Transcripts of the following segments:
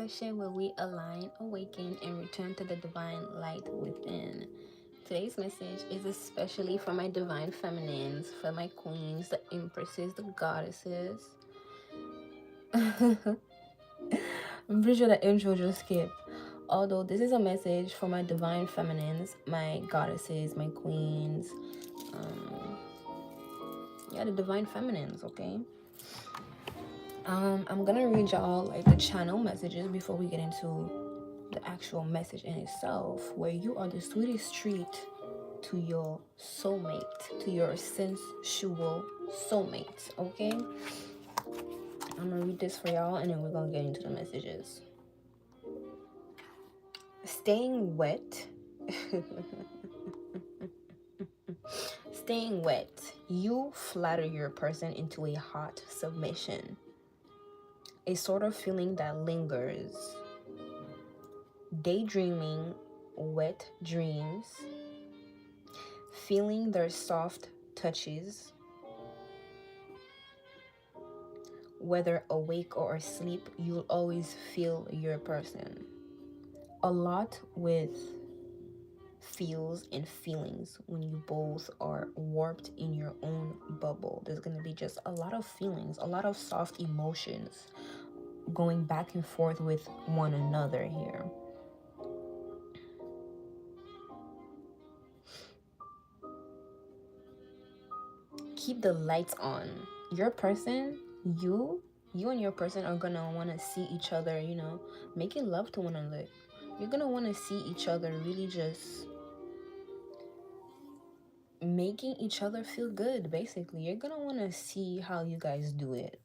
session where we align, awaken, and return to the divine light within. Today's message is especially for my divine feminines, for my queens, the empresses, the goddesses. I'm pretty sure that intro just skipped. Although this is a message for my divine feminines, my goddesses, my queens, the divine feminines, okay? I'm gonna read y'all like the channel messages before we get into the actual message in itself, where you are the sweetest treat to your soulmate, to your sensual soulmate, okay? I'm gonna read this for y'all and then we're gonna get into the messages. Staying wet. Staying wet. You flatter your person into a hot submission. A sort of feeling that lingers. Daydreaming wet dreams. Feeling their soft touches. Whether awake or asleep, you'll always feel your person. A lot with feels and feelings when you both are warped in your own bubble. There's going to be just a lot of feelings, a lot of soft emotions going back and forth with one another here. Keep the lights on. Your person, you and your person are going to want to see each other, making love to one another. You're going to want to see each other really just making each other feel good. Basically, you're gonna want to see how you guys do it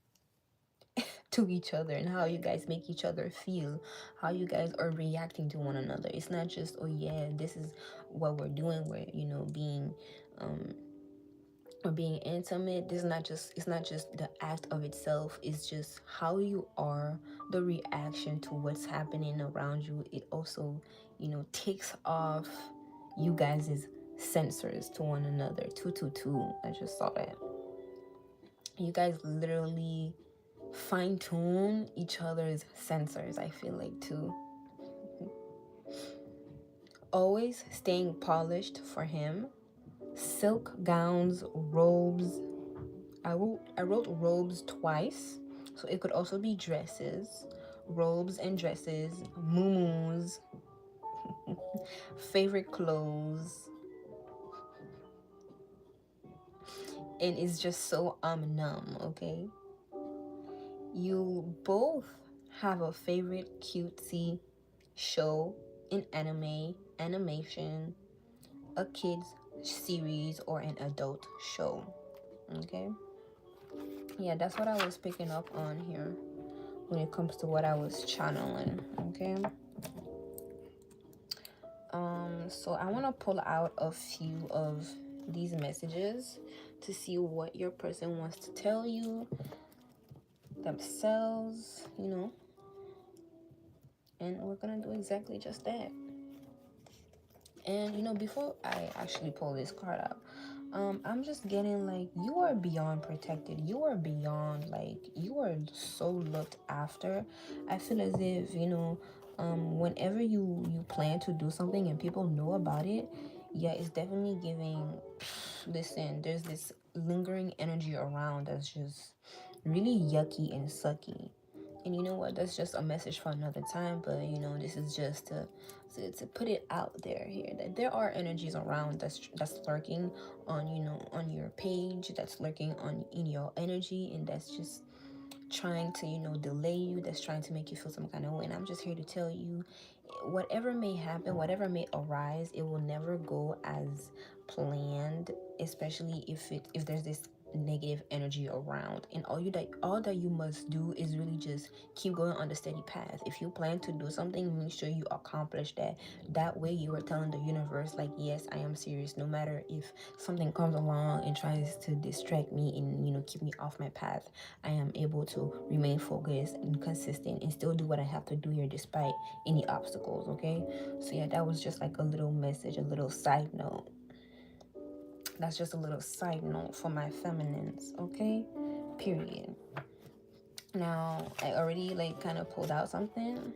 to each other and how you guys make each other feel, how you guys are reacting to one another. It's not just, oh yeah, this is what we're doing, we're being or being intimate. This is not just, it's not just the act of itself, it's just how you are, the reaction to what's happening around you. It also takes off you guys' sensors to one another. 222, I just saw that. You guys literally fine-tune each other's sensors, I feel like, too. Always staying polished for him. Silk gowns, robes. I wrote robes twice, so it could also be dresses. Robes and dresses, muumuus, favorite clothes. And it's just so numb, okay? You both have a favorite cutesy show in animation, a kids series, or an adult show, okay? Yeah, that's what I was picking up on here when it comes to what I was channeling, okay? So I want to pull out a few of these messages to see what your person wants to tell you themselves, and we're gonna do exactly just that. And before I actually pull this card out, I'm just getting like, you are beyond protected, you are beyond, like, you are so looked after. I feel as if whenever you plan to do something and people know about it, yeah, it's definitely giving, listen, there's this lingering energy around that's just really yucky and sucky. And you know what, that's just a message for another time, but this is just to put it out there here, that there are energies around that's lurking on on your page, that's lurking on in your energy, and that's just trying to delay you, that's trying to make you feel some kind of way. And I'm just here to tell you, whatever may happen, whatever may arise, it will never go as planned, especially if there's this negative energy around. And all that you must do is really just keep going on the steady path. If you plan to do something, make sure you accomplish that way. You are telling the universe, like, yes, I am serious, no matter if something comes along and tries to distract me and keep me off my path. I am able to remain focused and consistent and still do what I have to do here despite any obstacles, okay? So yeah, that was just like a little message, a little side note. That's just a little side note for my feminines, okay? Period. Now, I already like kind of pulled out something,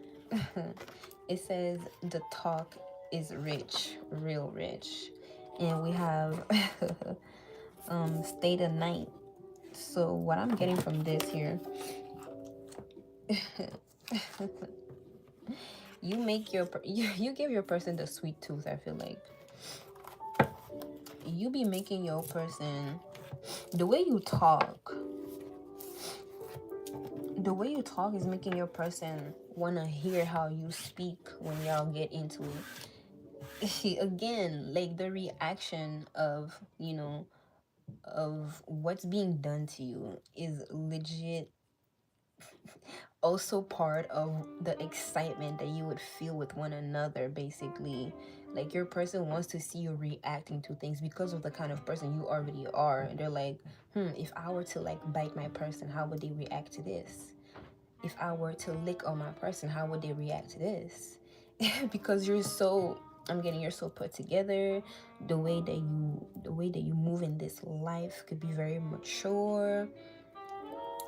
It says the talk is rich, real rich. And we have state of night. So what I'm getting from this here, you make your you give your person the sweet tooth. I feel like you be making your person, the way you talk, the way you talk is making your person want to hear how you speak when y'all get into it. Again, like the reaction of, of what's being done to you is legit also part of the excitement that you would feel with one another, basically. Like your person wants to see you reacting to things because of the kind of person you already are. And they're like, if I were to like bite my person, how would they react to this? If I were to lick on my person, how would they react to this? Because you're so, I'm getting, you're so put together. The way that you move in this life could be very mature.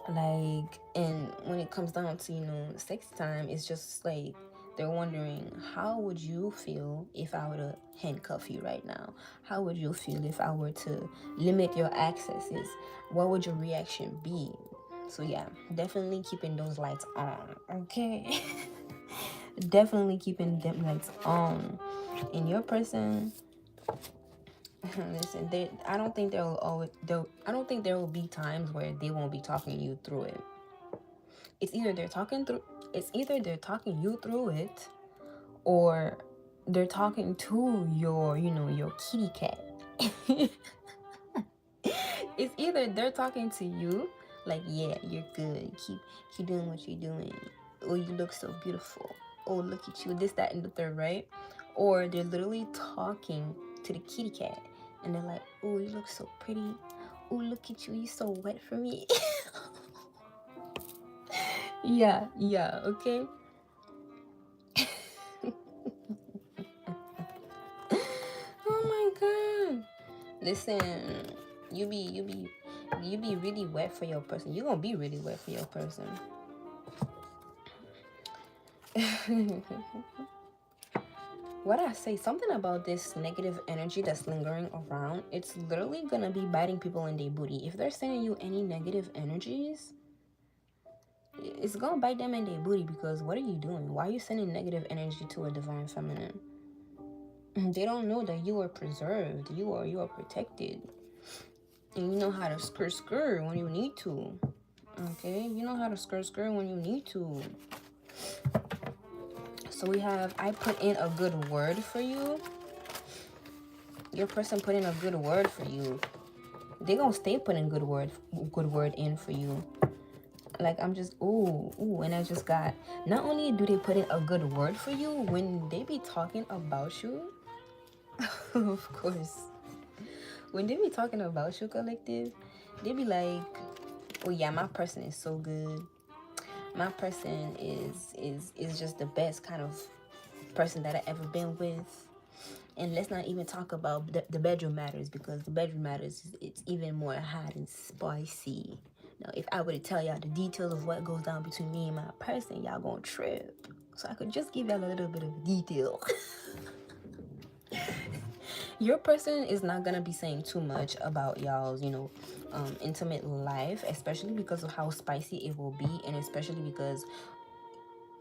Like, and when it comes down to, sex time, it's just like they're wondering, how would you feel if I were to handcuff you right now? How would you feel if I were to limit your accesses? What would your reaction be? So yeah, definitely keeping those lights on, okay? Definitely keeping them lights on. And your person, listen, I don't think I don't think there will be times where they won't be talking you through it. It's either they're talking through it's either they're talking you through it, or they're talking to your kitty cat. It's either they're talking to you, like, yeah, you're good, keep doing what you're doing, oh, you look so beautiful, oh, look at you, this, that, and the third, right? Or they're literally talking to the kitty cat, and they're like, oh, you look so pretty, oh, look at you, you're so wet for me. Yeah, okay. Oh my god. Listen, you be really wet for your person. You gonna be really wet for your person. What I say, something about this negative energy that's lingering around, it's literally gonna be biting people in their booty. If they're sending you any negative energies, it's gonna bite them in their booty, because what are you doing? Why are you sending negative energy to a divine feminine? They don't know that you are preserved. You are protected. And you know how to skirt when you need to. Okay? You know how to skirt when you need to. So we have, I put in a good word for you. Your person put in a good word for you. They gonna stay putting good word in for you. Like, I'm just, ooh, and I just got, not only do they put in a good word for you, when they be talking about you, of course, when they be talking about you, collective, they be like, oh yeah, my person is so good. My person is just the best kind of person that I ever been with. And let's not even talk about the bedroom matters, because the bedroom matters, it's even more hot and spicy. Now, if I were to tell y'all the details of what goes down between me and my person, y'all gonna trip. So I could just give y'all a little bit of detail. Your person is not gonna be saying too much about y'all's, intimate life, especially because of how spicy it will be, and especially because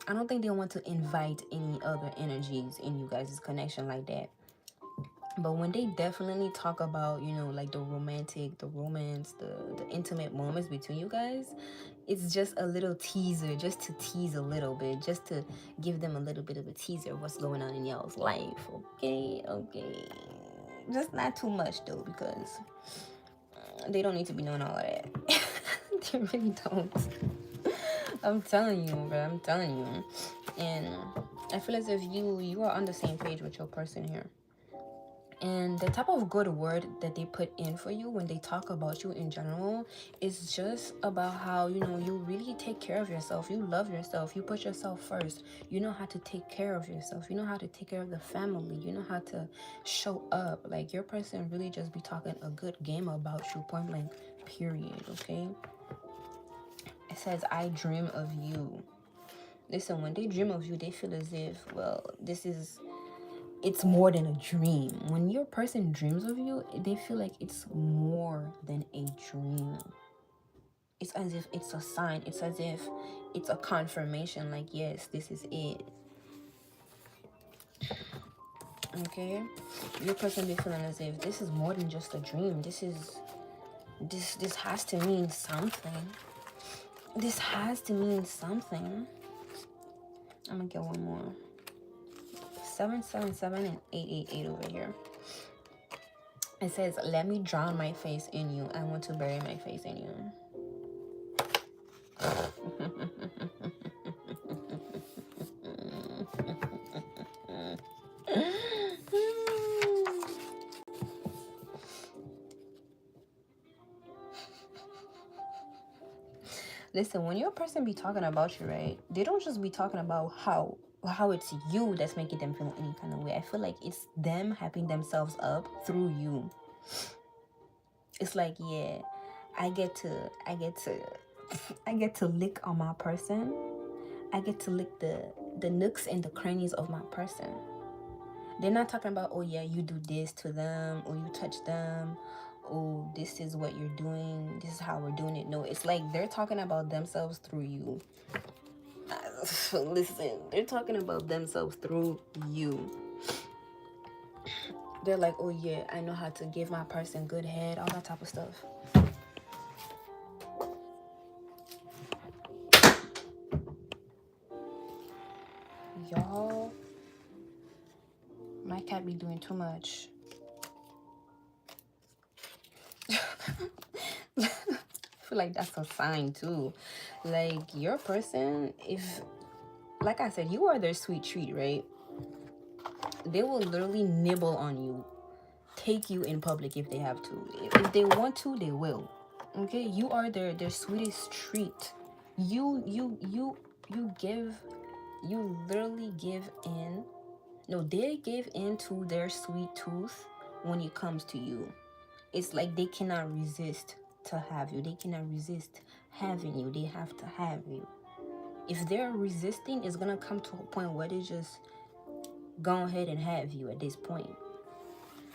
I don't think they want to invite any other energies in you guys' connection like that. But when they definitely talk about, like the romance, the intimate moments between you guys, it's just a little teaser, just to tease a little bit, just to give them a little bit of a teaser of what's going on in y'all's life. Okay. Just not too much though, because they don't need to be knowing all of that. They really don't. I'm telling you, bro. I'm telling you. And I feel as if you are on the same page with your person here. And the type of good word that they put in for you when they talk about you in general is just about how, you really take care of yourself. You love yourself. You put yourself first. You know how to take care of yourself. You know how to take care of the family. You know how to show up. Like, your person really just be talking a good game about you, point blank, period, okay? It says, I dream of you. Listen, when they dream of you, they feel as if, well, it's more than a dream. When your person dreams of you, they feel like it's more than a dream. It's as if it's a sign. It's as if it's a confirmation, like, yes, this is it. Okay? Your person be feeling as if this is more than just a dream. This has to mean something. This has to mean something. I'm gonna get one more. 777 and 888 over here. It says, let me drown my face in you. I want to bury my face in you. Listen, when your person be talking about you, right, they don't just be talking about how it's you that's making them feel any kind of way. I feel like it's them hyping themselves up through you. It's like, yeah, I get to lick on my person. I get to lick the nooks and the crannies of my person. They're not talking about, oh yeah, you do this to them, or you touch them, oh, this is what you're doing, this is how we're doing it. No, it's like they're talking about themselves through you. Listen, they're talking about themselves through you. They're like, oh yeah, I know how to give my person good head, all that type of stuff. Y'all, my cat be doing too much. I feel like that's a sign too. Like, your person, if, like I said, you are their sweet treat, right? They will literally nibble on you, take you in public if they have to. If they want to, they will. Okay, you are their sweetest treat. You literally give in. No, they give in to their sweet tooth when it comes to you. It's like they cannot resist to have you. They cannot resist having you. They have to have you. If they're resisting, it's gonna come to a point where they just go ahead and have you at this point.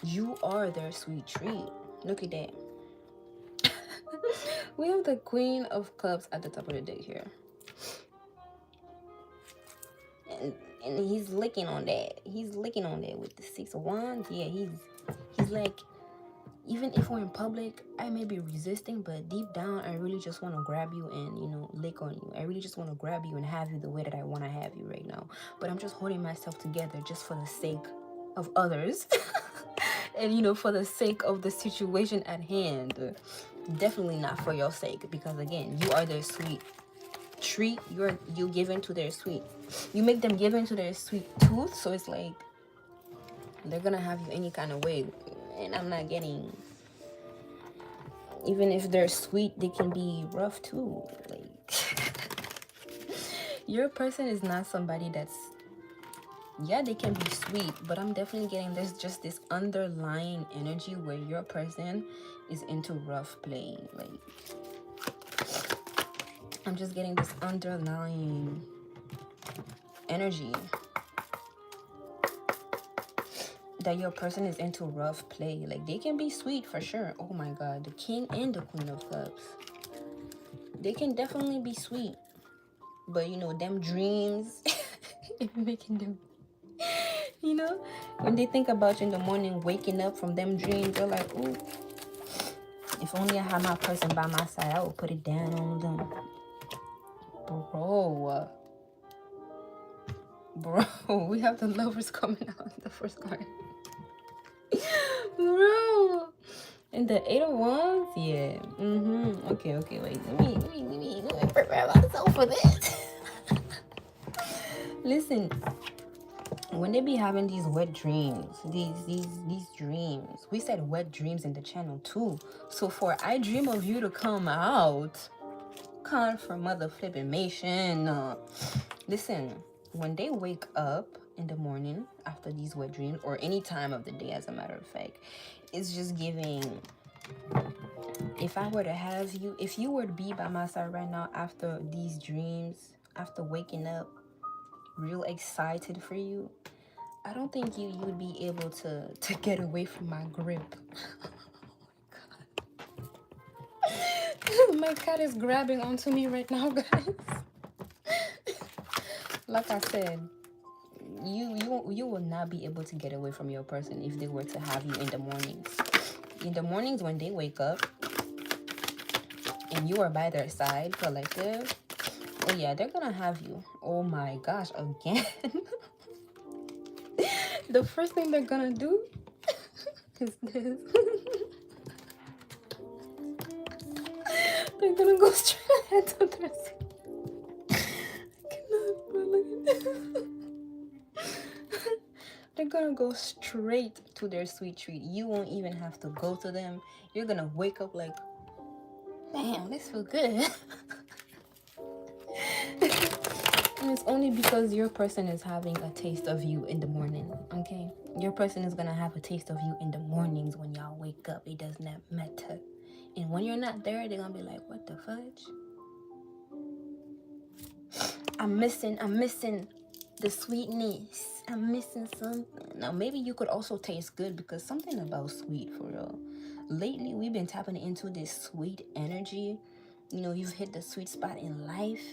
You are their sweet treat. Look at that. We have the Queen of Cups at the top of the deck here. And he's licking on that. He's licking on that with the Six of Wands. Yeah, he's like, even if we're in public, I may be resisting, but deep down, I really just want to grab you and, lick on you. I really just want to grab you and have you the way that I want to have you right now. But I'm just holding myself together just for the sake of others. And, for the sake of the situation at hand. Definitely not for your sake, because, again, you are their sweet treat. You give into their sweet. You make them give into their sweet tooth, so it's like they're going to have you any kind of way. And I'm not getting, even if they're sweet, they can be rough too. Like, your person is not somebody that's, yeah, they can be sweet, but I'm definitely getting there's just this underlying energy where your person is into rough play. Like, I'm just getting this underlying energy that your person is into rough play. Like, they can be sweet for sure. Oh my God, the King and the Queen of Cups. They can definitely be sweet. But, them dreams, making them, when they think about you in the morning, waking up from them dreams, they're like, ooh, if only I had my person by my side, I would put it down on them. Bro, we have the Lovers coming out, the first card. Bro, and the Eight of Wands, yeah. Okay, wait. Let me prepare myself for this. Listen, when they be having these wet dreams, these dreams, we said wet dreams in the channel too. So for I dream of you to come out, for mother flipping mation. Listen, when they wake up in the morning after these wet dreams, or any time of the day, as a matter of fact, it's just giving. If I were to have you, if you were to be by my side right now after these dreams, after waking up real excited for you, I don't think you would be able to get away from my grip. My cat is grabbing onto me right now, guys. Like I said, you will not be able to get away from your person if they were to have you in the mornings. In the mornings when they wake up and you are by their side, collective, oh yeah, they're gonna have you. Oh my gosh, again. The first thing they're gonna do is this. They're gonna go straight to their seat. I cannot, bro, look at this. They're gonna go straight to their sweet treat. You won't even have to go to them. You're gonna wake up like, damn, this feels good. And it's only because your person is having a taste of you in the morning, okay? Your person is gonna have a taste of you in the mornings when y'all wake up. It does not matter. And when you're not there, they're gonna be like, what the fudge? I'm missing the sweetness. I'm missing something. Now, maybe you could also taste good, because something about sweet, for real. Lately, we've been tapping into this sweet energy. You know, you've hit the sweet spot in life,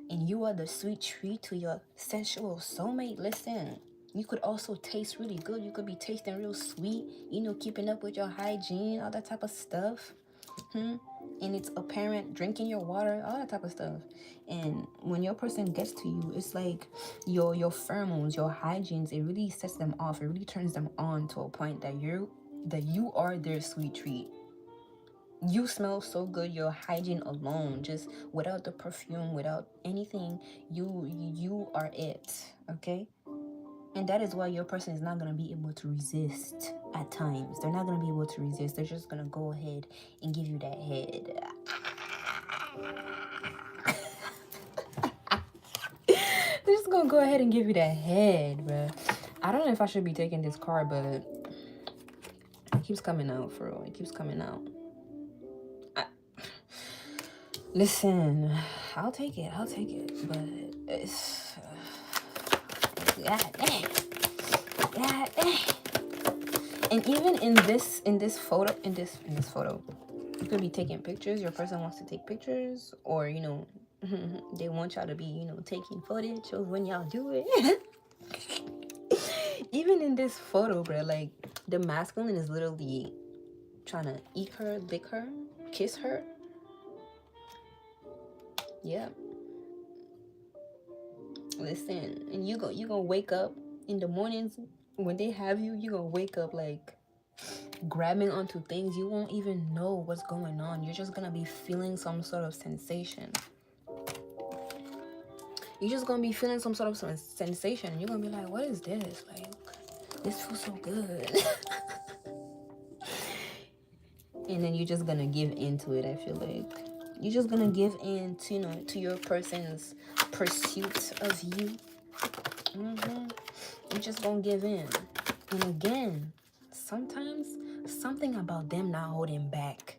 and you are the sweet treat to your sensual soulmate. Listen, you could also taste really good. You could be tasting real sweet, you know, keeping up with your hygiene, all that type of stuff. And it's apparent, drinking your water, all that type of stuff. And when your person gets to you, it's like your pheromones, your hygienes, it really sets them off. It really turns them on to a point that you are their sweet treat. You smell so good. Your hygiene alone, just without the perfume, without anything, you are it. Okay. And that is why your person is not going to be able to resist at times. They're not going to be able to resist. They're just going to go ahead and give you that head. They're just going to go ahead and give you that head, bro. I don't know if I should be taking this card, but it keeps coming out, for real. It keeps coming out. Listen, I'll take it. But it's... God dang. God dang. And even in this photo, you could be taking pictures. Your person wants to take pictures, or, you know, they want y'all to be, you know, taking footage of when y'all do it. Even in this photo, bro, like, the masculine is literally trying to eat her, lick her, kiss her. Yeah. Listen, and you gonna wake up in the mornings when they have you. You gonna wake up like grabbing onto things. You won't even know what's going on. You're just gonna be feeling some sort of sensation. You're just gonna be feeling some sort of sensation. You're gonna be like, what is this? Like, this feels so good. And then you're just gonna give into it. I feel like you're just gonna give in to, you know, to your person's pursuit of you. You're just gonna give in. And again, sometimes something about them not holding back.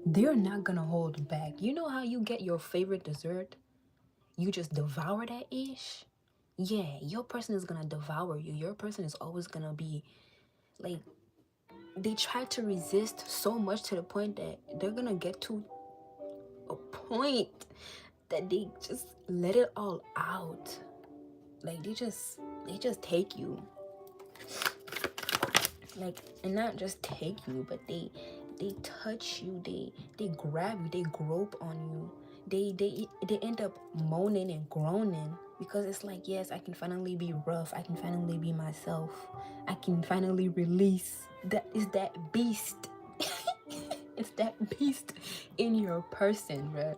They're not gonna hold back. You know how you get your favorite dessert? You just devour that ish? Yeah, your person is gonna devour you. Your person is always gonna be like, they try to resist so much to the point that they're gonna get to a point that they just let it all out. Like, they just take you. Like, and not just take you, but they touch you, they grab you, they grope on you, they end up moaning and groaning, because it's like, yes, I can finally be rough, I can finally be myself, I can finally release that beast. It's that beast in your person, bro.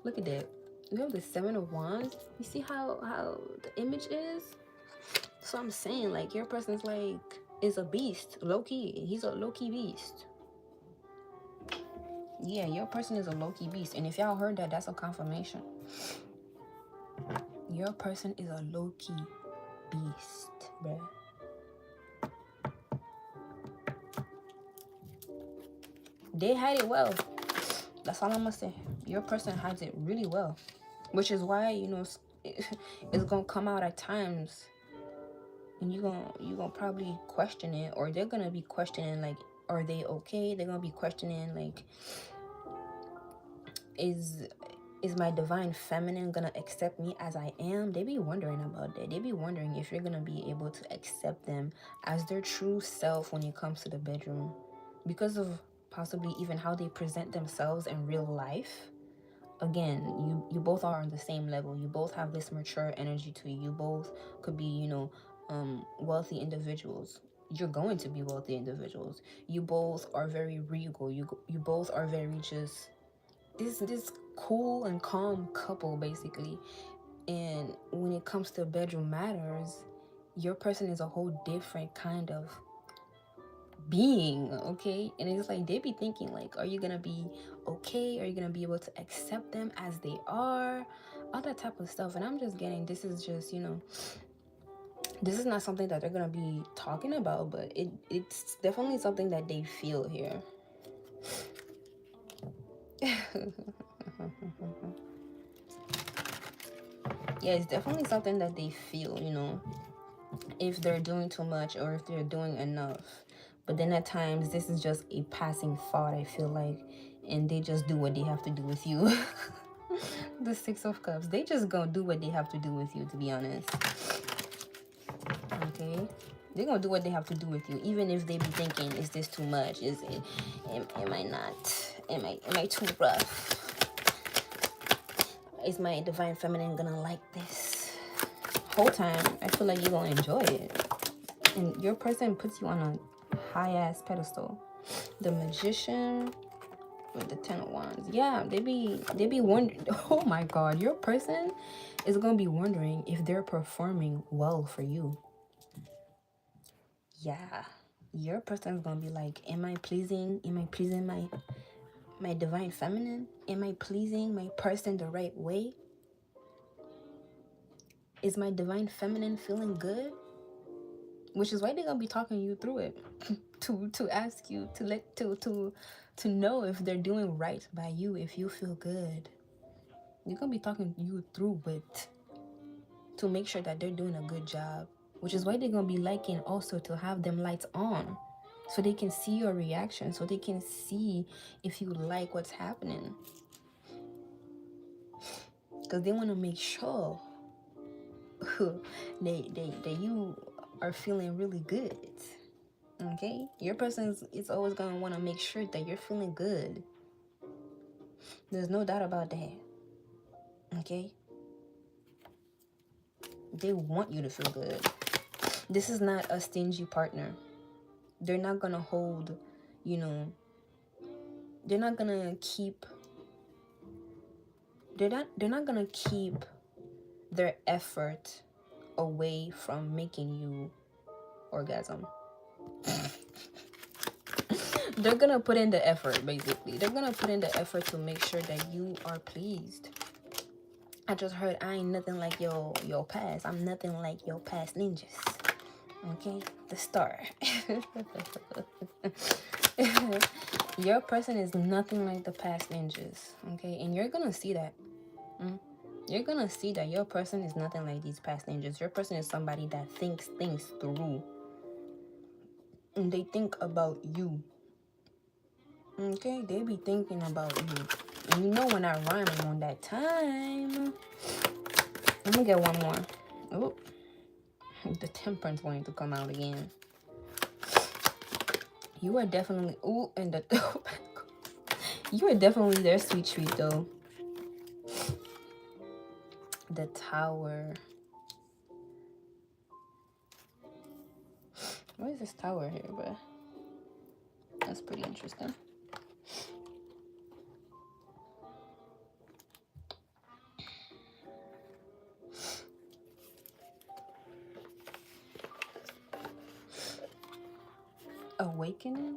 Look at that. You have the 7 of Wands. You see how the image is? So I'm saying, like, your person's like, is a beast, low-key. He's a low-key beast. Yeah, your person is a low-key beast. And if y'all heard that, that's a confirmation. Your person is a low-key beast, bruh. They hide it well. That's all I'm gonna say. Your person hides it really well. Which is why, you know, it's gonna come out at times, and you gonna probably question it, or they're gonna be questioning, like, are they okay? They're gonna be questioning, like, is my divine feminine gonna accept me as I am? They be wondering about that. They be wondering if you're gonna be able to accept them as their true self when it comes to the bedroom, because of possibly even how they present themselves in real life. Again, you both are on the same level. You both have this mature energy to you. You both could be, wealthy individuals. You're going to be wealthy individuals. You both are very regal. You both are very just this cool and calm couple, basically. And when it comes to bedroom matters, your person is a whole different kind of being, okay? And it's like they be thinking, like, are you gonna be okay? Are you gonna be able to accept them as they are? All that type of stuff. And I'm just getting, this is just, this is not something that they're gonna be talking about, but it's definitely something that they feel here. Yeah, it's definitely something that they feel, if they're doing too much or if they're doing enough. But then at times, this is just a passing thought, I feel like, and they just do what they have to do with you. The Six of Cups, they just gonna do what they have to do with you, to be honest. Okay, they're gonna do what they have to do with you, even if they be thinking, is this too much? Is it, am I not, am I too rough? Is my divine feminine gonna like this? Whole time, I feel like you're gonna enjoy it. And your person puts you on a high-ass pedestal. The Magician with the 10 of Wands. Yeah, they be wondering. Oh my God, your person is gonna be wondering if they're performing well for you. Yeah, your person's gonna be like, am I pleasing my divine feminine? Am I pleasing my person the right way? Is my divine feminine feeling good? Which is why they're gonna be talking you through it, to ask you to know if they're doing right by you, if you feel good. They're gonna be talking you through it to make sure that they're doing a good job. Which is why they're gonna be liking also to have them lights on, so they can see your reaction, so they can see if you like what's happening. Because they want to make sure that you are feeling really good. Okay, your person is always going to want to make sure that you're feeling good. There's no doubt about that. Okay, they want you to feel good. This is not a stingy partner. They're not going to hold, they're not going to keep, they're not going to keep their effort away from making you orgasm. They're gonna put in the effort, basically. They're gonna put in the effort to make sure that you are pleased. I just heard, I ain't nothing like your past. I'm nothing like your past ninjas. Okay? The star. Your person is nothing like the past ninjas. Okay? And you're gonna see that. You're gonna see that your person is nothing like these past ninjas. Your person is somebody that thinks things through. And they think about you. Okay, they be thinking about you. And you know when I rhyming on that time. I'm gonna get one more. Oh, the Temperance wanting to come out again. You are definitely, ooh, and the, oh my God. You are definitely their sweet treat though. The Tower. What is this Tower here, bro? That's pretty interesting. Awakening?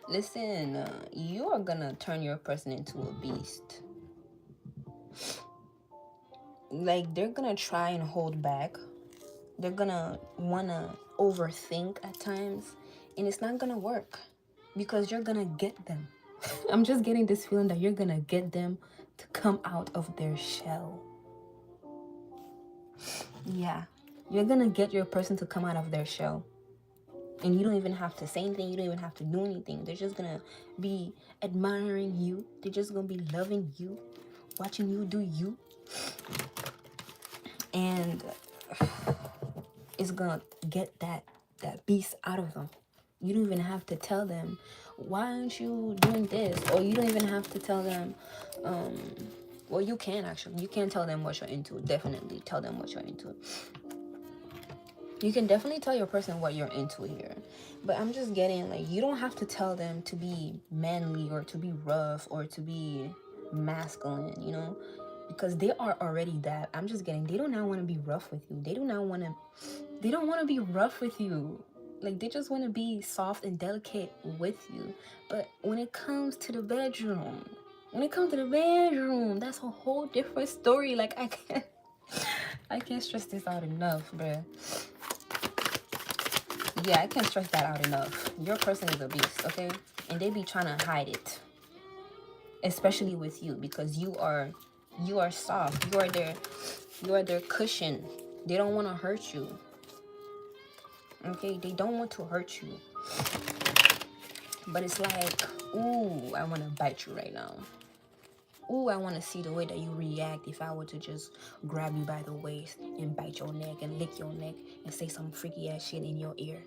Listen, you are gonna turn your person into a beast. Like, they're gonna try and hold back. They're gonna wanna overthink at times. And it's not gonna work. Because you're gonna get them. I'm just getting this feeling that you're gonna get them to come out of their shell. Yeah, you're gonna get your person to come out of their shell. And you don't even have to say anything. You don't even have to do anything. They're just gonna be admiring you. They're just gonna be loving you, watching you do you. And it's gonna get that beast out of them. You don't even have to tell them, why aren't you doing this? Or you don't even have to tell them, well, you can actually. You can tell them what you're into. Definitely tell them what you're into. You can definitely tell your person what you're into here. But I'm just getting, like, you don't have to tell them to be manly or to be rough or to be masculine, you know? Because they are already that. I'm just getting, they do not want to be rough with you. They don't want to be rough with you. Like, they just want to be soft and delicate with you. But when it comes to the bedroom, that's a whole different story. Like, I can't stress this out enough, bruh. Yeah, I can't stress that out enough. Your person is a beast, okay? And they be trying to hide it. Especially with you, because you are soft. You are their cushion. They don't want to hurt you. Okay? They don't want to hurt you. But it's like, ooh, I want to bite you right now. Ooh, I want to see the way that you react if I were to just grab you by the waist and bite your neck and lick your neck and say some freaky ass shit in your ear.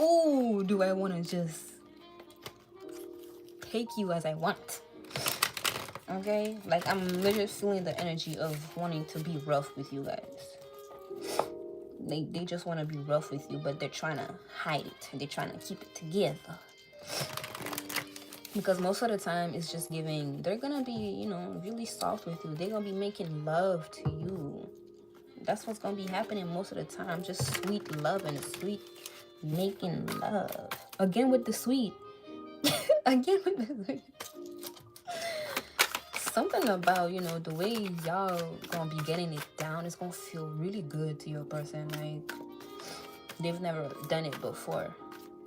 Ooh, do I want to just take you as I want? Okay? Like, I'm literally feeling the energy of wanting to be rough with you guys. They just want to be rough with you, but they're trying to hide it. They're trying to keep it together. Because most of the time, it's just giving, they're going to be, you know, really soft with you. They're going to be making love to you. That's what's going to be happening most of the time. Just sweet love and sweet making love. Again with the sweet. Again with the sweet. Something about, you know, the way y'all going to be getting it down, it's going to feel really good to your person. Like, they've never done it before.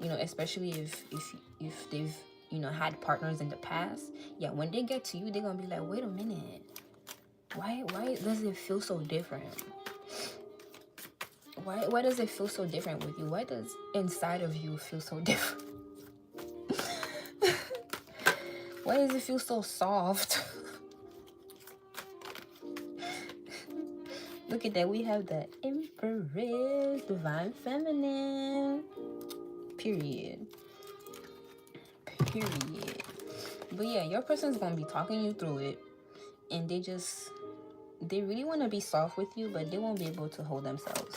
You know, especially if they've, you know, had partners in the past. Yeah, when they get to you, they're gonna be like, wait a minute, why does it feel so different? Why does it feel so different with you? Why does inside of you feel so different? Why does it feel so soft? Look at that, we have the Empress, Divine Feminine. Period. But yeah, your person's gonna be talking you through it, and they really want to be soft with you, but they won't be able to hold themselves.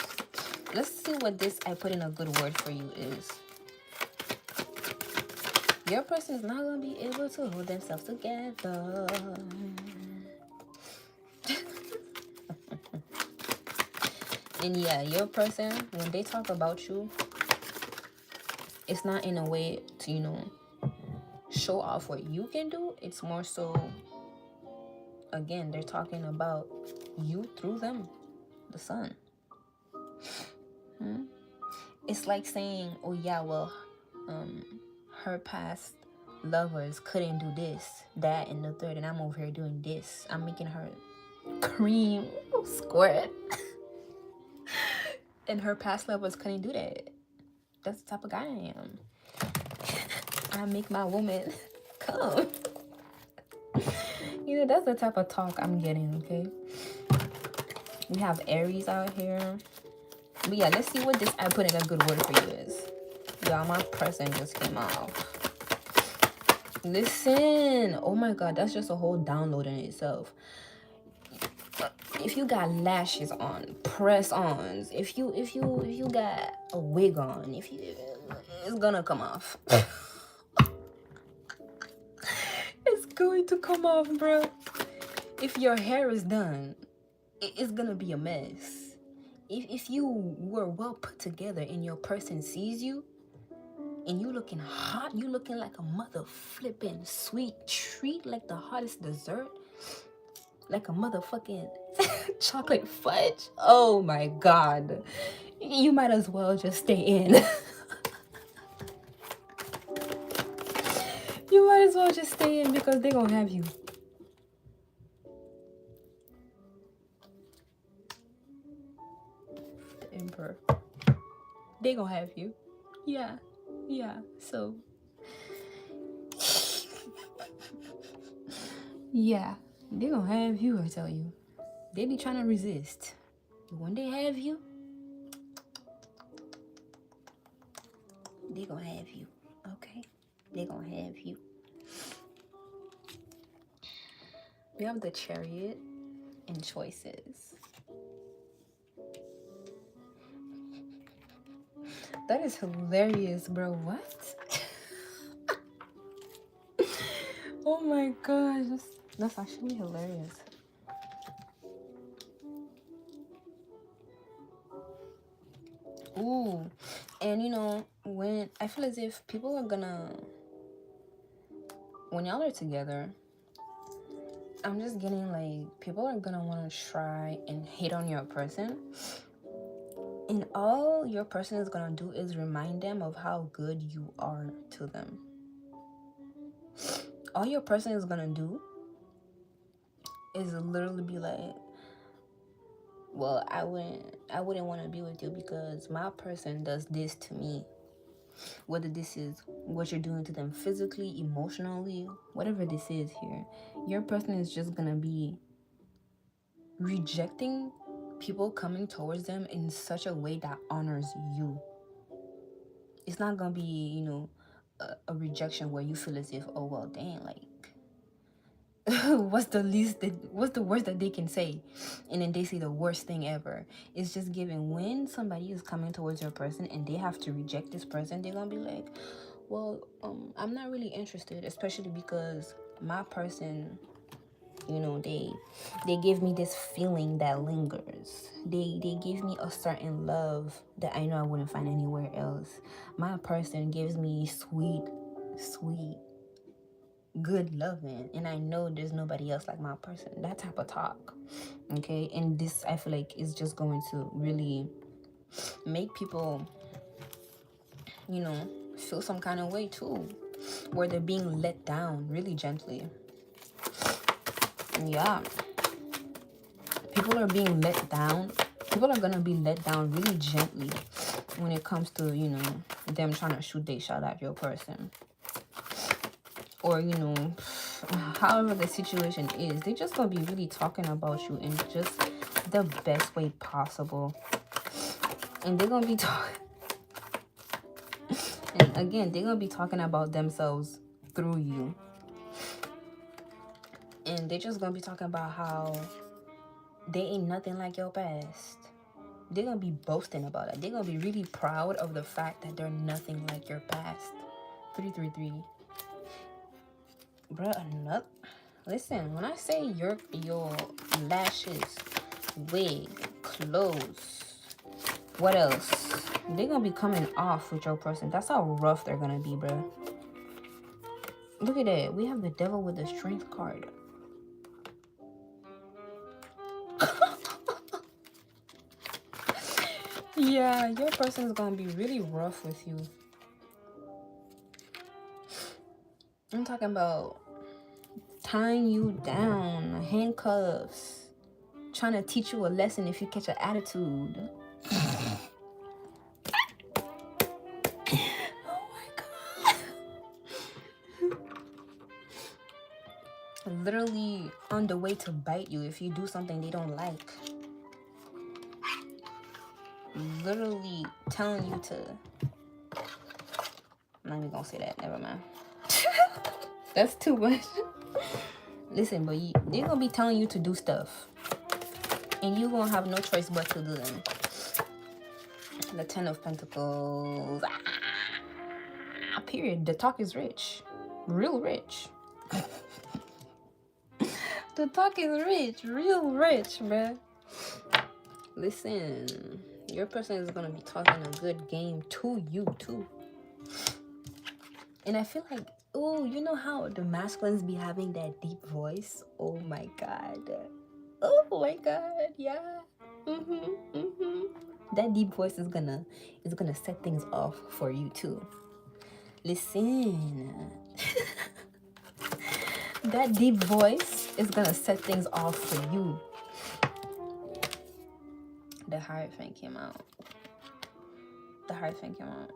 Let's see what this I put in a good word for you is. Your person is not gonna be able to hold themselves together. And yeah, your person, when they talk about you, it's not in a way to, you know, show off what you can do. It's more so, again, they're talking about you through them, the sun. It's like saying, oh yeah, well, her past lovers couldn't do this, that, and the third, and I'm over here doing this. I'm making her cream squirt. And her past lovers couldn't do that. That's the type of guy I am. I make my woman come. You know, that's the type of talk I'm getting, okay? We have Aries out here. But yeah, let's see what this I put in a good word for you is. Y'all, my person just came off. Listen. Oh my God, that's just a whole download in itself. If you got lashes on, press-ons, if you got a wig on, it's gonna come off. It's going to come off, bro. If your hair is done, it's gonna be a mess. If you were well put together and your person sees you and you looking hot, you looking like a mother flipping sweet treat, like the hottest dessert, like a motherfucking chocolate fudge. Oh my God. You might as well just stay in. You might as well just stay in because they gonna have you. The Emperor. They gonna have you. Yeah. So yeah, they gonna have you, I tell you. They be trying to resist. But when they have you, they gonna have you. Okay? They gonna have you. We have the Chariot and Choices. That is hilarious, bro. What? Oh my gosh, that's actually hilarious. Ooh, and you know, when I feel as if people are gonna, when y'all are together, I'm just getting like, people are gonna want to try and hate on your person. And all your person is gonna do is remind them of how good you are to them. All your person is gonna do is literally be like, well, I wouldn't want to be with you because my person does this to me. Whether this is what you're doing to them physically, emotionally, whatever this is here, your person is just gonna be rejecting people coming towards them in such a way that honors you. It's not gonna be, you know, a rejection where you feel as if, oh well, dang, like what's the worst that they can say, and then they say the worst thing ever. It's just given when somebody is coming towards your person and they have to reject this person, they're gonna be like, well, I'm not really interested, especially because my person, you know, they give me this feeling that lingers. They give me a certain love that I know I wouldn't find anywhere else. My person gives me sweet good loving, and I know there's nobody else like my person. That type of talk. Okay, and this, I feel like, is just going to really make people, you know, feel some kind of way too, where they're being let down really gently. Yeah, people are being let down. People are gonna be let down really gently when it comes to, you know, them trying to shoot their shot at your person, or, you know, however the situation is. They're just gonna be really talking about you in just the best way possible, and they're gonna be talking. And again, they're gonna be talking about themselves through you, and they're just gonna be talking about how they ain't nothing like your past. They're gonna be boasting about it. They're gonna be really proud of the fact that they're nothing like your past. 333. Bruh, enough. Listen, when I say your lashes, wig, clothes, what else? They're gonna be coming off with your person. That's how rough they're gonna be, bruh. Look at that. We have the devil with the strength card. Yeah, your person is gonna be really rough with you. I'm talking about tying you down, handcuffs, trying to teach you a lesson if you catch an attitude. Oh my god. Literally on the way to bite you if you do something they don't like. Literally telling you to... I'm not even gonna say that, never mind. That's too much. Listen, but they're gonna be telling you to do stuff, and you gonna have no choice but to do them. The 10 of Pentacles. Period. The talk is rich. Real rich. The talk is rich. Real rich, bruh. Listen, your person is gonna be talking a good game to you too. And I feel like, oh, you know how the masculines be having that deep voice? Oh my god. Oh my god, yeah. That deep voice is gonna set things off for you too. Listen. That deep voice is gonna set things off for you. The Hierophant came out. The Hierophant came out.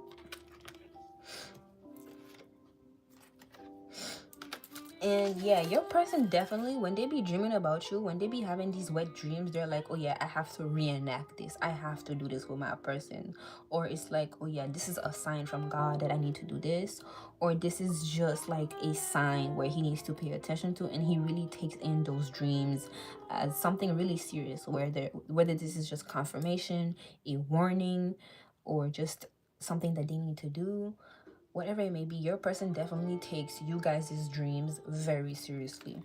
And yeah, your person definitely, when they be dreaming about you, when they be having these wet dreams, they're like, oh yeah, I have to reenact this. I have to do this with my person. Or it's like, oh yeah, this is a sign from God that I need to do this. Or this is just like a sign where he needs to pay attention to. And he really takes in those dreams as something really serious, whether this is just confirmation, a warning, or just something that they need to do. Whatever it may be, your person definitely takes you guys' dreams very seriously.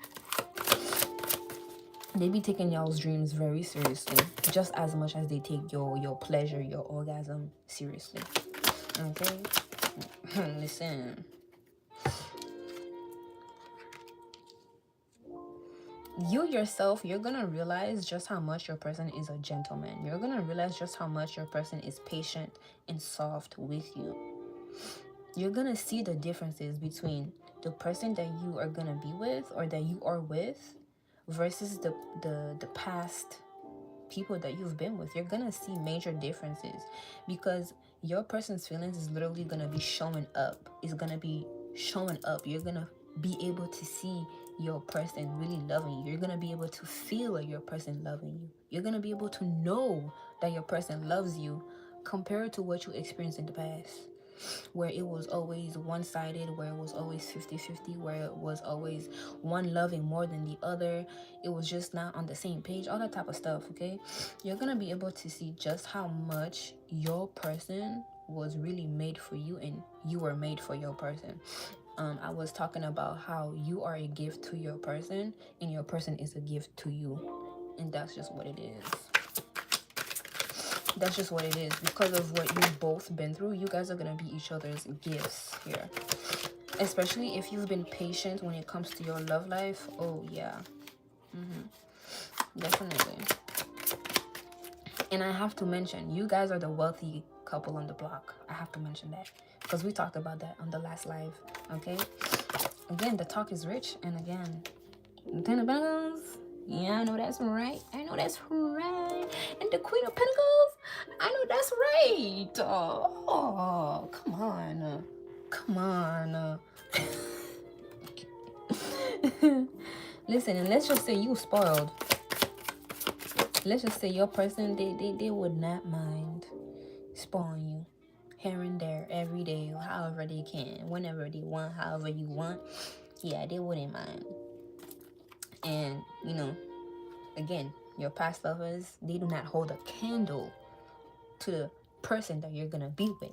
They be taking y'all's dreams very seriously, just as much as they take your pleasure, your orgasm seriously. Okay? Listen. You yourself, you're gonna realize just how much your person is a gentleman. You're gonna realize just how much your person is patient and soft with you. You're gonna see the differences between the person that you are gonna be with or that you are with versus the past people that you've been with. You're gonna see major differences because your person's feelings is literally gonna be showing up. It's gonna be showing up. You're gonna be able to see your person really loving you. You're gonna be able to feel your person loving you. You're gonna be able to know that your person loves you compared to what you experienced in the past, where it was always one-sided, where it was always 50-50, where it was always one loving more than the other, it was just not on the same page, all that type of stuff. Okay, you're gonna be able to see just how much your person was really made for you and you were made for your person. I was talking about how you are a gift to your person and your person is a gift to you, and that's just what it is. That's just what it is. Because of what you've both been through, you guys are going to be each other's gifts here. Especially if you've been patient when it comes to your love life. Oh, yeah. Definitely. And I have to mention, you guys are the wealthy couple on the block. I have to mention that. Because we talked about that on the last live. Okay? Again, the talk is rich. And again, 10 of Pentacles. Yeah, I know that's right. I know that's right. And the Queen of Pentacles, I know that's right. Oh, come on. Come on. Listen, and let's just say you spoiled. Let's just say your person, they would not mind spoiling you here and there, every day, however they can, whenever they want, however you want. Yeah, they wouldn't mind. And, you know, again, your past lovers, they do not hold a candle to the person that you're gonna be with.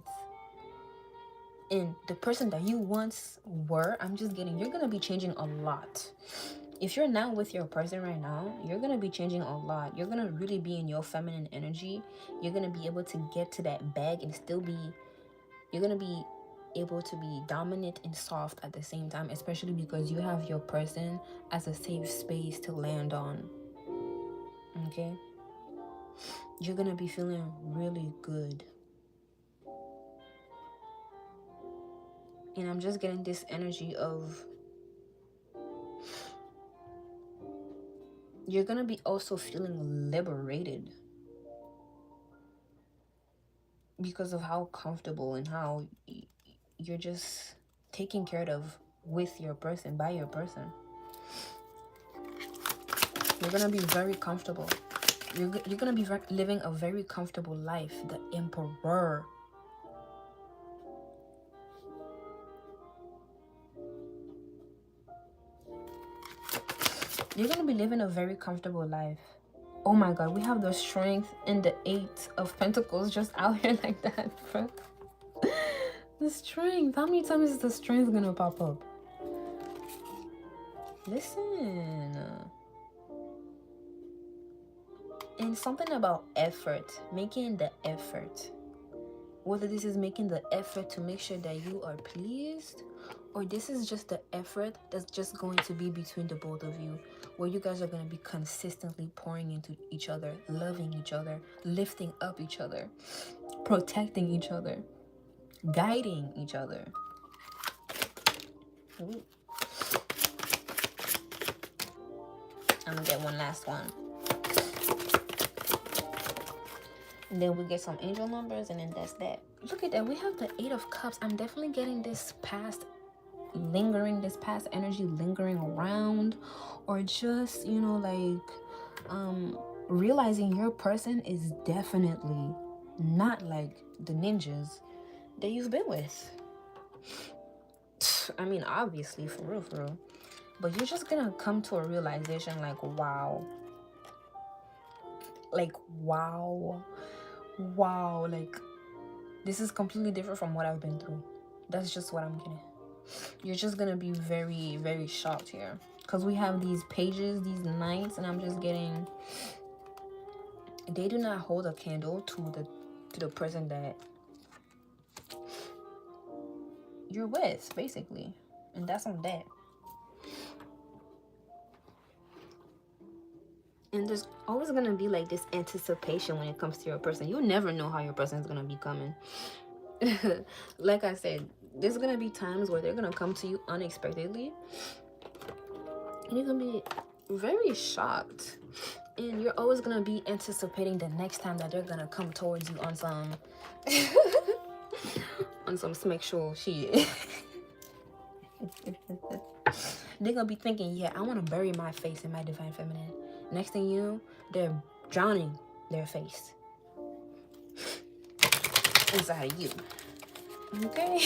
And the person that you once were, you're gonna be changing a lot. If you're not with your person right now, you're gonna be changing a lot. You're gonna really be in your feminine energy. You're gonna be able to get to that bag and you're gonna be able to be dominant and soft at the same time, especially because you have your person as a safe space to land on. Okay? You're gonna be feeling really good. And I'm just getting this energy of you're gonna be also feeling liberated because of how comfortable and how you're just taken care of with your person, by your person. You're gonna be very comfortable. You're gonna be living a very comfortable life. The Emperor. You're gonna be living a very comfortable life. Oh my God, we have the Strength and the 8 of Pentacles just out here like that, bro. The Strength. How many times is the Strength gonna pop up? Listen. And something about effort. Making the effort. Whether this is making the effort to make sure that you are pleased, or this is just the effort that's just going to be between the both of you, where you guys are going to be consistently pouring into each other, loving each other, lifting up each other, protecting each other, guiding each other. Ooh. I'm gonna get one last one. And then we get some angel numbers, and then that's that. Look at that. We have the 8 of Cups. I'm definitely getting this past energy lingering around, or just, you know, like realizing your person is definitely not like the ninjas that you've been with. I mean, obviously, for real. But you're just gonna come to a realization like, wow. Like, wow. Like, this is completely different from what I've been through. That's just what I'm getting. You're just gonna be very, very shocked here. Because we have these pages, these knights, and I'm just getting... They do not hold a candle to the person that you're with, basically. And that's on that. And there's always gonna be like this anticipation when it comes to your person. You never know how your person is gonna be coming. Like I said, there's gonna be times where they're gonna come to you unexpectedly, and you're gonna be very shocked. And you're always gonna be anticipating the next time that they're gonna come towards you on some on some sexual shit. They're gonna be thinking, yeah, I want to bury my face in my divine feminine. Next thing you know, they're drowning their face inside of you. Okay?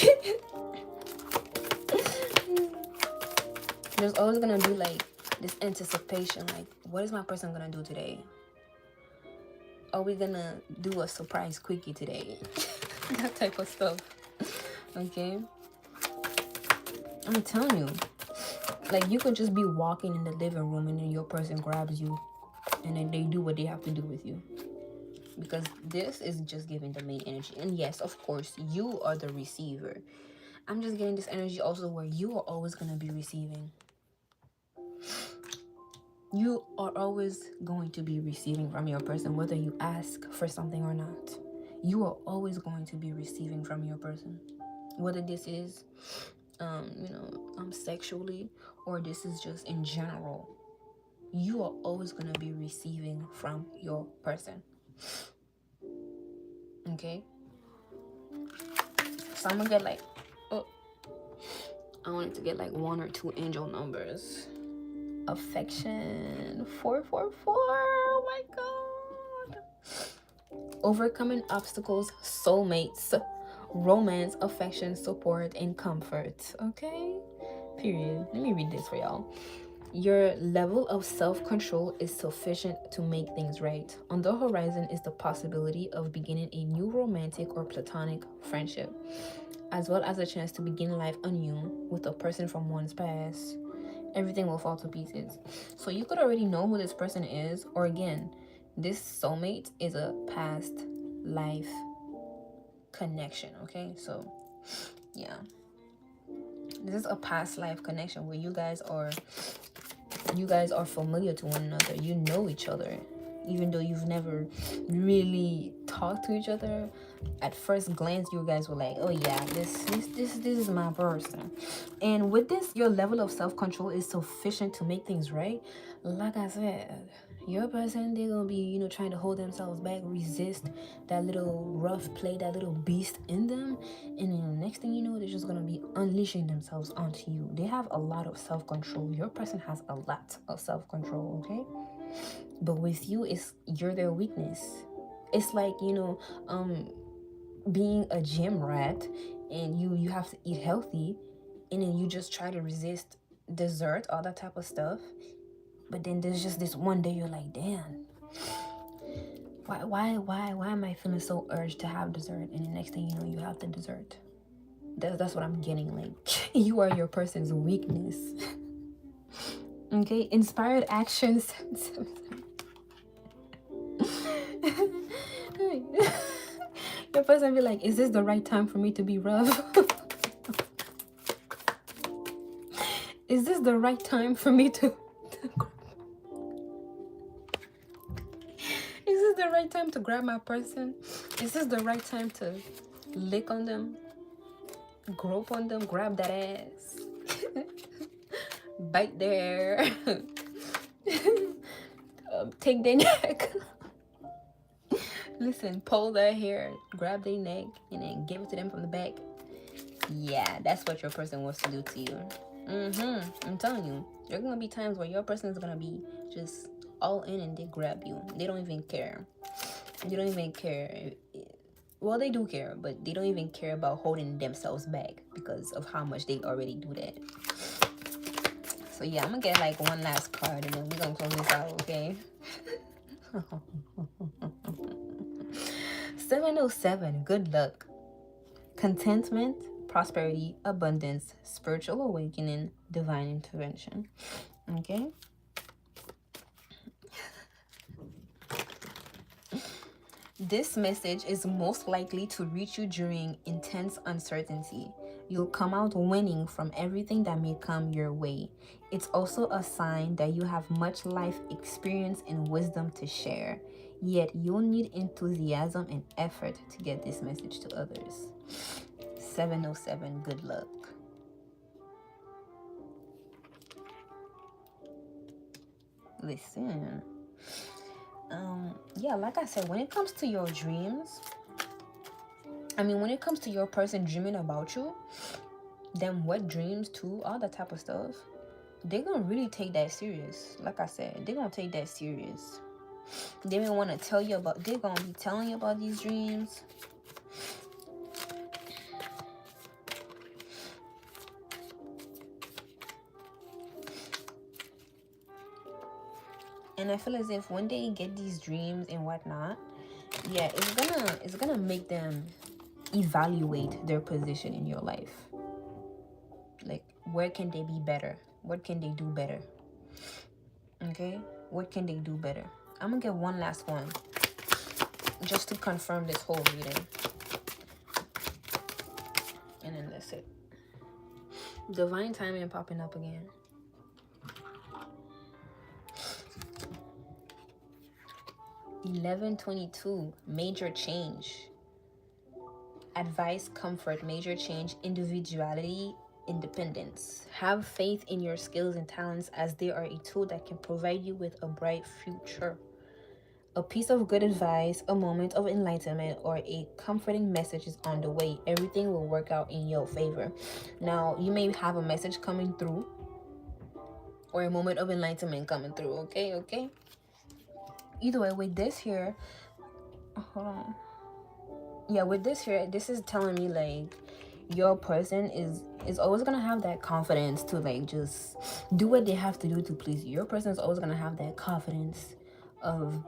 There's always gonna be like this anticipation, like, what is my person gonna do today? Are we gonna do a surprise quickie today? That type of stuff. Okay? I'm telling you, like, you could just be walking in the living room and then your person grabs you and then they do what they have to do with you. Because this is just giving the main energy. And yes, of course, you are the receiver. I'm just getting this energy also where you are always going to be receiving. You are always going to be receiving from your person, whether you ask for something or not. You are always going to be receiving from your person. Whether this is, sexually, or this is just in general. You are always going to be receiving from your person. Okay? So I'm going to get like, I wanted to get like 1 or 2 angel numbers. Affection 444. Oh my god. Overcoming obstacles, soulmates, romance, affection, support, and comfort. Okay? Period. Let me read this for y'all. Your level of self-control is sufficient to make things right. On the horizon is the possibility of beginning a new romantic or platonic friendship, as well as a chance to begin life anew with a person from one's past. Everything will fall to pieces. So you could already know who this person is, or again, this soulmate is a past life connection. Okay, so yeah, this is a past life connection where you guys are familiar to one another. You know each other, even though you've never really talked to each other. At first glance, you guys were like, oh yeah, this is my person. And with this, your level of self-control is sufficient to make things right. Like I said, your person, they're gonna be, trying to hold themselves back, resist that little rough play, that little beast in them. And then the next thing you know, they're just gonna be unleashing themselves onto you. They have a lot of self-control. Your person has a lot of self-control, okay? But with you, you're their weakness. It's like, being a gym rat, and you have to eat healthy, and then you just try to resist dessert, all that type of stuff. But then there's just this one day you're like, damn, why am I feeling so urged to have dessert? And the next thing you know, you have the dessert. That's what I'm getting. Like, you are your person's weakness. Okay, inspired actions. Your person be like, is this the right time for me to be rough? Is this the right time for me to is this the right time to grab my person? Is this the right time to lick on them, grope on them, grab that ass, bite their take their neck. Listen, pull their hair, grab their neck, and then give it to them from the back. Yeah, that's what your person wants to do to you. I'm telling you, there are gonna be times where your person is gonna be just all in and they grab you. They don't even care. They don't even care. Well, they do care, but they don't even care about holding themselves back because of how much they already do that. So yeah, I'm gonna get like one last card and then we're gonna close this out, okay? 707, good luck. Contentment, prosperity, abundance, spiritual awakening, divine intervention. Okay? This message is most likely to reach you during intense uncertainty. You'll come out winning from everything that may come your way. It's also a sign that you have much life experience and wisdom to share. Yet you'll need enthusiasm and effort to get this message to others. 707, good luck. Listen. Yeah, like I said, when it comes to your dreams, when it comes to your person dreaming about you, them wet dreams too, all that type of stuff, they're gonna really take that serious. Like I said, they're gonna take that serious. They may want to tell you about, they're gonna be telling you about these dreams. And I feel as if when they get these dreams and whatnot, yeah, it's gonna make them evaluate their position in your life. Like, where can they be better? What can they do better? Okay, what can they do better? I'm gonna get one last one just to confirm this whole reading, and then that's it. Divine timing popping up again. $11.22, major change. Advice, comfort, major change, individuality, independence. Have faith in your skills and talents as they are a tool that can provide you with a bright future. A piece of good advice, a moment of enlightenment, or a comforting message is on the way. Everything will work out in your favor. Now, you may have a message coming through or a moment of enlightenment coming through, okay? Either way, with this here, hold on. Yeah, with this here, this is telling me like your person is always gonna have that confidence to like just do what they have to do to please you. Your person is always gonna have that confidence of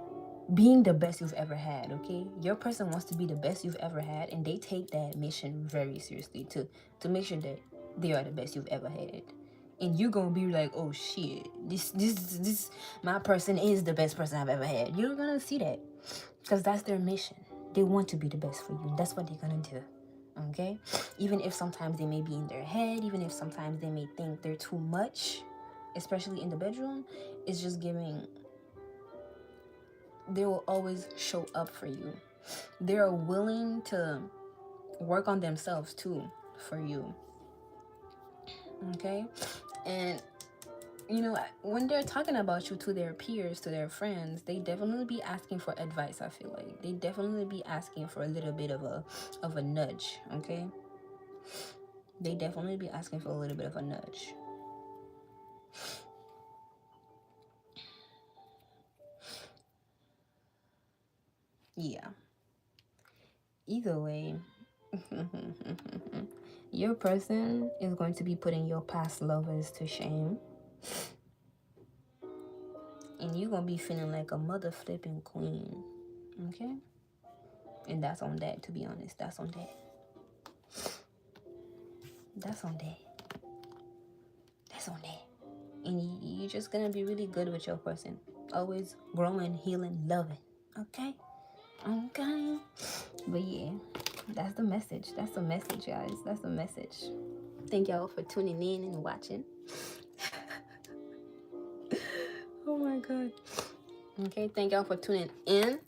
being the best you've ever had, okay? Your person wants to be the best you've ever had, and they take that mission very seriously to make sure that they are the best you've ever had. And you're gonna be like, oh shit, this my person is the best person I've ever had. You're gonna see that because that's their mission. They want to be the best for you. That's what they're gonna do. Okay? Even if sometimes they may be in their head, even if sometimes they may think they're too much, especially in the bedroom, it's just giving, they will always show up for you. They are willing to work on themselves too for you. Okay? And when they're talking about you to their peers, to their friends, they definitely be asking for advice. I feel like they definitely be asking for a little bit of a nudge. Okay, they definitely be asking for a little bit of a nudge. Yeah, either way, your person is going to be putting your past lovers to shame, and you're gonna be feeling like a mother flipping queen. Okay, and that's on that. To be honest, that's on that. That's on that. That's on that. And you're just gonna be really good with your person. Always growing, healing, loving. Okay? But yeah, that's the message. That's the message, guys. That's the message. Thank y'all for tuning in and watching. Oh my god. Okay, thank y'all for tuning in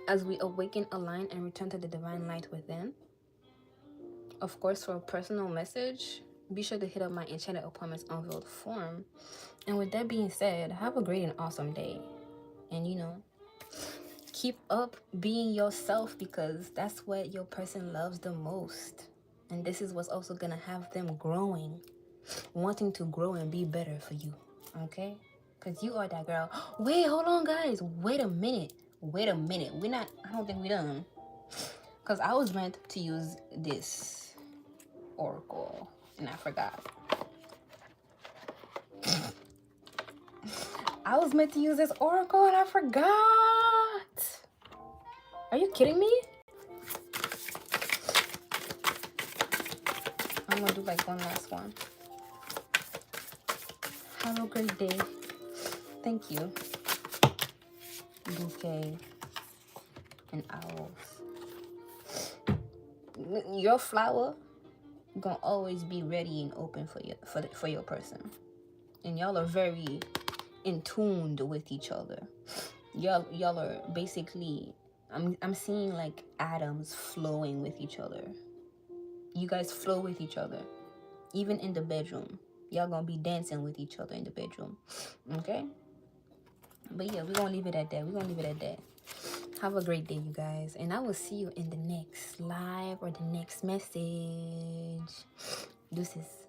as we awaken, align, and return to the divine light within. Of course, for a personal message, be sure to hit up my Enchanted Appointments Unveiled form. And with that being said, have a great and awesome day. And you know, keep up being yourself, because that's what your person loves the most. And this is what's also gonna have them growing, wanting to grow and be better for you. Okay? Because you are that girl. Wait, hold on, guys. Wait a minute. We're not, I don't think we're done. Because I was meant to use this oracle and I forgot. I was meant to use this oracle and I forgot. Are you kidding me? I'm gonna do like one last one. Have a great day. Thank you. Bouquet and owls. Your flower gonna always be ready and open for your person. And y'all are very in tuned with each other. Y'all are basically, I'm seeing like atoms flowing with each other. You guys flow with each other, even in the bedroom. Y'all gonna be dancing with each other in the bedroom. Okay? But yeah, we're gonna leave it at that. Have a great day, you guys, and I will see you in the next live or the next message. Deuces.